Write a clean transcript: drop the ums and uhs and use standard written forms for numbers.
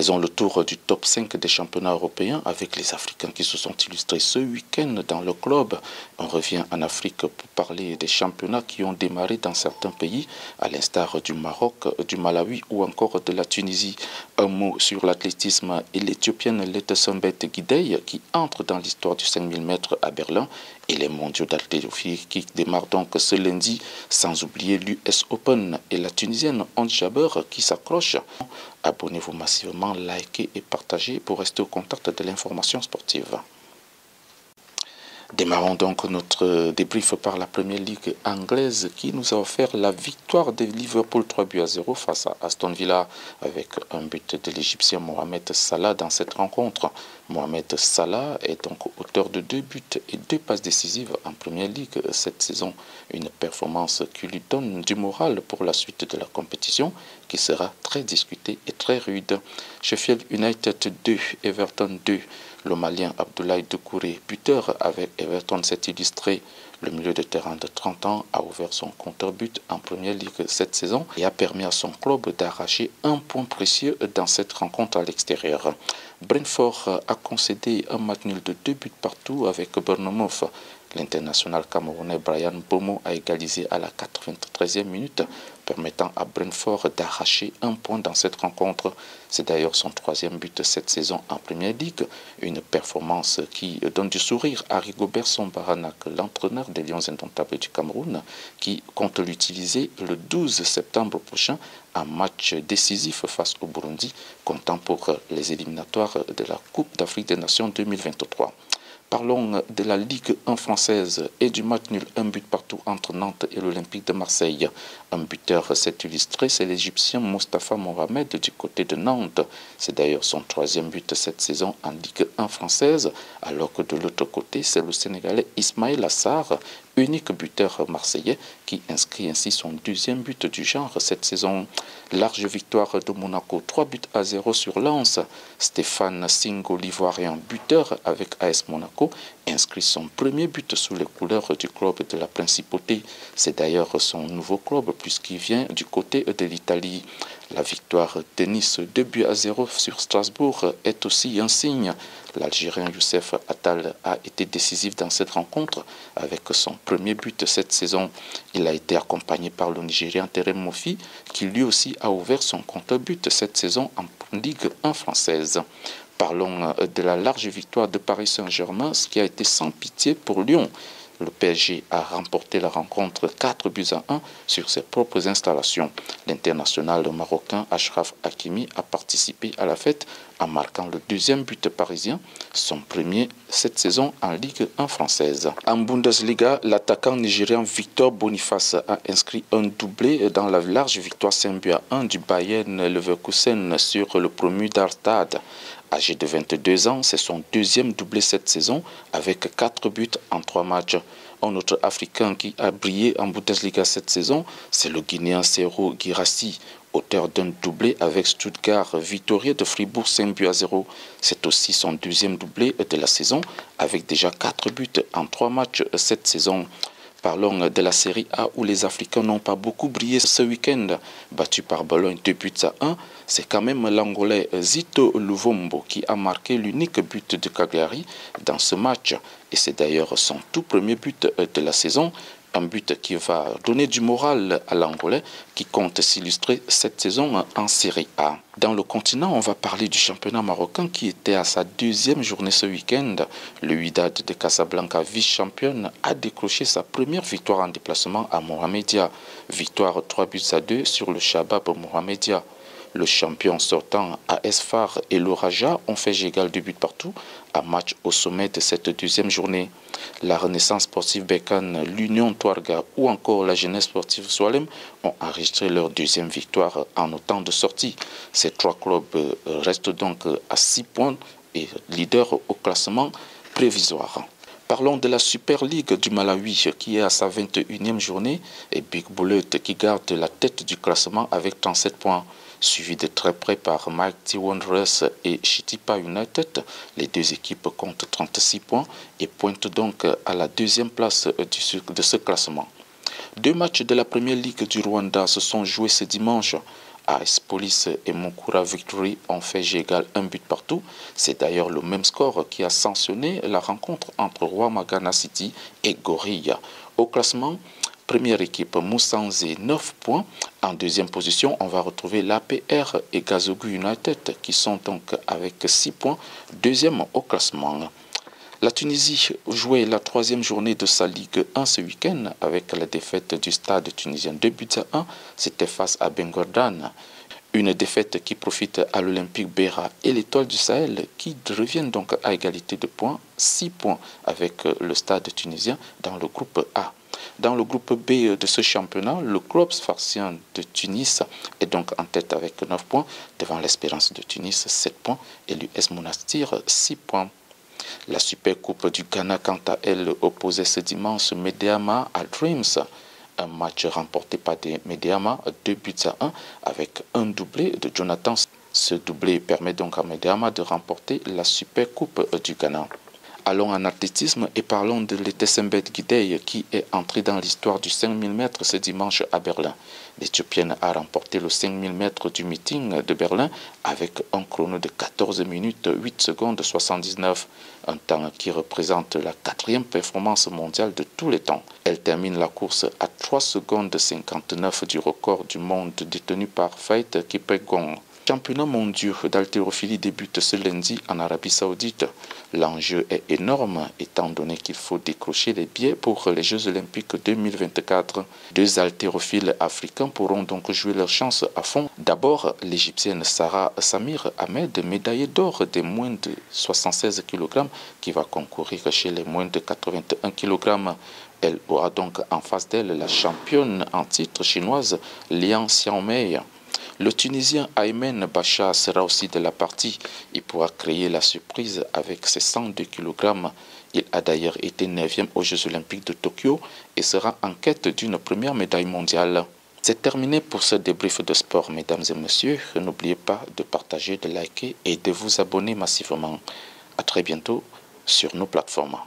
Faisons le tour du top 5 des championnats européens avec les Africains qui se sont illustrés ce week-end dans le globe. On revient en Afrique pour parler des championnats qui ont démarré dans certains pays, à l'instar du Maroc, du Malawi ou encore de la Tunisie. Un mot sur l'athlétisme et l'Éthiopienne Letesenbet Gidey qui entre dans l'histoire du 5000 mètres à Berlin et les mondiaux d'haltérophilie qui démarrent donc ce lundi, sans oublier l'US Open et la Tunisienne Ons Jabeur qui s'accroche. Abonnez-vous massivement, likez et partagez pour rester au contact de l'information sportive. Démarrons donc notre débrief par la Première Ligue anglaise qui nous a offert la victoire de Liverpool 3-0 face à Aston Villa avec un but de l'Égyptien Mohamed Salah dans cette rencontre. Mohamed Salah est donc auteur de 2 buts et 2 passes décisives en Première Ligue cette saison. Une performance qui lui donne du moral pour la suite de la compétition qui sera très discutée et très rude. Sheffield United 2, Everton 2. Le Malien Abdoulaye Doucouré, buteur avec Everton, s'est illustré. Le milieu de terrain de 30 ans a ouvert son compteur but en Première Ligue cette saison et a permis à son club d'arracher un point précieux dans cette rencontre à l'extérieur. Brentford a concédé un match nul de 2 buts partout avec Bournemouth. L'international camerounais Brian Bomo a égalisé à la 93e minute, permettant à Brentford d'arracher un point dans cette rencontre. C'est d'ailleurs son 3e but cette saison en Première Ligue, une performance qui donne du sourire à Rigobert Song-Baranak, l'entraîneur des Lions indomptables du Cameroun, qui compte l'utiliser le 12 septembre prochain en match décisif face au Burundi, comptant pour les éliminatoires de la Coupe d'Afrique des Nations 2023. Parlons de la Ligue 1 française et du match nul, un but partout entre Nantes et l'Olympique de Marseille. Un buteur s'est illustré, c'est l'Égyptien Mostafa Mohamed du côté de Nantes. C'est d'ailleurs son 3e but cette saison en Ligue 1 française, alors que de l'autre côté, c'est le Sénégalais Ismaël Assar, unique buteur marseillais, qui inscrit ainsi son 2e but du genre cette saison. Large victoire de Monaco, 3-0 sur Lens. Stéphane Singo, l'Ivoirien buteur avec AS Monaco, inscrit son 1er but sous les couleurs du club de la Principauté. C'est d'ailleurs son nouveau club puisqu'il vient du côté de l'Italie. La victoire de Nice 2-0 sur Strasbourg est aussi un signe. L'Algérien Youssef Attal a été décisif dans cette rencontre avec son 1er but cette saison. Il a été accompagné par le Nigérien Terem Mofi qui lui aussi a ouvert son compte but cette saison en Ligue 1 française. Parlons de la large victoire de Paris Saint-Germain, ce qui a été sans pitié pour Lyon. Le PSG a remporté la rencontre 4-1 sur ses propres installations. L'international marocain Achraf Hakimi a participé à la fête en marquant le 2e but parisien, son 1er cette saison en Ligue 1 française. En Bundesliga, l'attaquant nigérien Victor Boniface a inscrit un doublé dans la large victoire 5-1 du Bayern Leverkusen sur le promu Darmstadt. Âgé de 22 ans, c'est son 2e doublé cette saison avec 4 buts en 3 matchs. Un autre Africain qui a brillé en Bundesliga cette saison, c'est le Guinéen Serhou Guirassy, auteur d'un doublé avec Stuttgart, victorieux de Fribourg 5-0. C'est aussi son 2e doublé de la saison avec déjà 4 buts en 3 matchs cette saison. Parlons de la Série A où les Africains n'ont pas beaucoup brillé ce week-end. Battu par Bologne 2-1, c'est quand même l'Angolais Zito Luvombo qui a marqué l'unique but de Cagliari dans ce match. Et c'est d'ailleurs son tout 1er but de la saison. Un but qui va donner du moral à l'Angolais qui compte s'illustrer cette saison en Série A. Dans le continent, on va parler du championnat marocain qui était à sa 2e journée ce week-end. Le Wydad de Casablanca, vice-championne, a décroché sa première victoire en déplacement à Mohamedia. Victoire 3-2 sur le Shabab Mohamedia. Le champion sortant AS FAR et le Raja ont fait égal 2 buts partout, un match au sommet de cette 2e journée. La Renaissance sportive Bécane, l'Union Touarga ou encore la Jeunesse sportive Soalem ont enregistré leur 2e victoire en autant de sorties. Ces 3 clubs restent donc à 6 points et leaders au classement prévisoire. Parlons de la Super League du Malawi qui est à sa 21e journée et Big Bullet qui garde la tête du classement avec 37 points. Suivi de très près par Mighty Wanderers et Chitipa United. Les 2 équipes comptent 36 points et pointent donc à la 2e place de ce classement. 2 matchs de la Première Ligue du Rwanda se sont joués ce dimanche. AS Police et Mukura Victory ont fait J égale 1 but partout. C'est d'ailleurs le même score qui a sanctionné la rencontre entre Ouamagana City et Gorilla. Au classement, première équipe Moussanzé 9 points. En deuxième position, on va retrouver l'APR et Gazougou United qui sont donc avec 6 points. Deuxième au classement. La Tunisie jouait la troisième journée de sa Ligue 1 ce week-end avec la défaite du Stade tunisien 2 buts à 1. C'était face à Bengordan. Une défaite qui profite à l'Olympique Beira et l'Étoile du Sahel qui reviennent donc à égalité de points, 6 points avec le Stade tunisien dans le groupe A. Dans le groupe B de ce championnat, le club sfaxien de Tunis est donc en tête avec 9 points devant l'Espérance de Tunis 7 points et l'US Monastir 6 points. La Super Coupe du Ghana, quant à elle, opposait ce dimanche Medeama à Dreams. Un match remporté par des Medeama 2 buts à 1 avec un doublé de Jonathan. Ce doublé permet donc à Medeama de remporter la Super Coupe du Ghana. Allons en athlétisme et parlons de l'Etesembet Gidey qui est entrée dans l'histoire du 5000 mètres ce dimanche à Berlin. L'Éthiopienne a remporté le 5000 mètres du meeting de Berlin avec un chrono de 14 minutes 8 secondes 79, un temps qui représente la 4e performance mondiale de tous les temps. Elle termine la course à 3 secondes 59 du record du monde détenu par Faith Kipyegon. Le championnat mondial d'haltérophilie débute ce lundi en Arabie Saoudite. L'enjeu est énorme étant donné qu'il faut décrocher les billets pour les Jeux Olympiques 2024. 2 haltérophiles africains pourront donc jouer leur chance à fond. D'abord, l'Égyptienne Sarah Samir Ahmed, médaillée d'or des moins de 76 kg, qui va concourir chez les moins de 81 kg. Elle aura donc en face d'elle la championne en titre chinoise Liang Xiaomei. Le Tunisien Aymen Bacha sera aussi de la partie. Il pourra créer la surprise avec ses 102 kg. Il a d'ailleurs été 9e aux Jeux Olympiques de Tokyo et sera en quête d'une première médaille mondiale. C'est terminé pour ce débrief de sport, mesdames et messieurs. N'oubliez pas de partager, de liker et de vous abonner massivement. À très bientôt sur nos plateformes.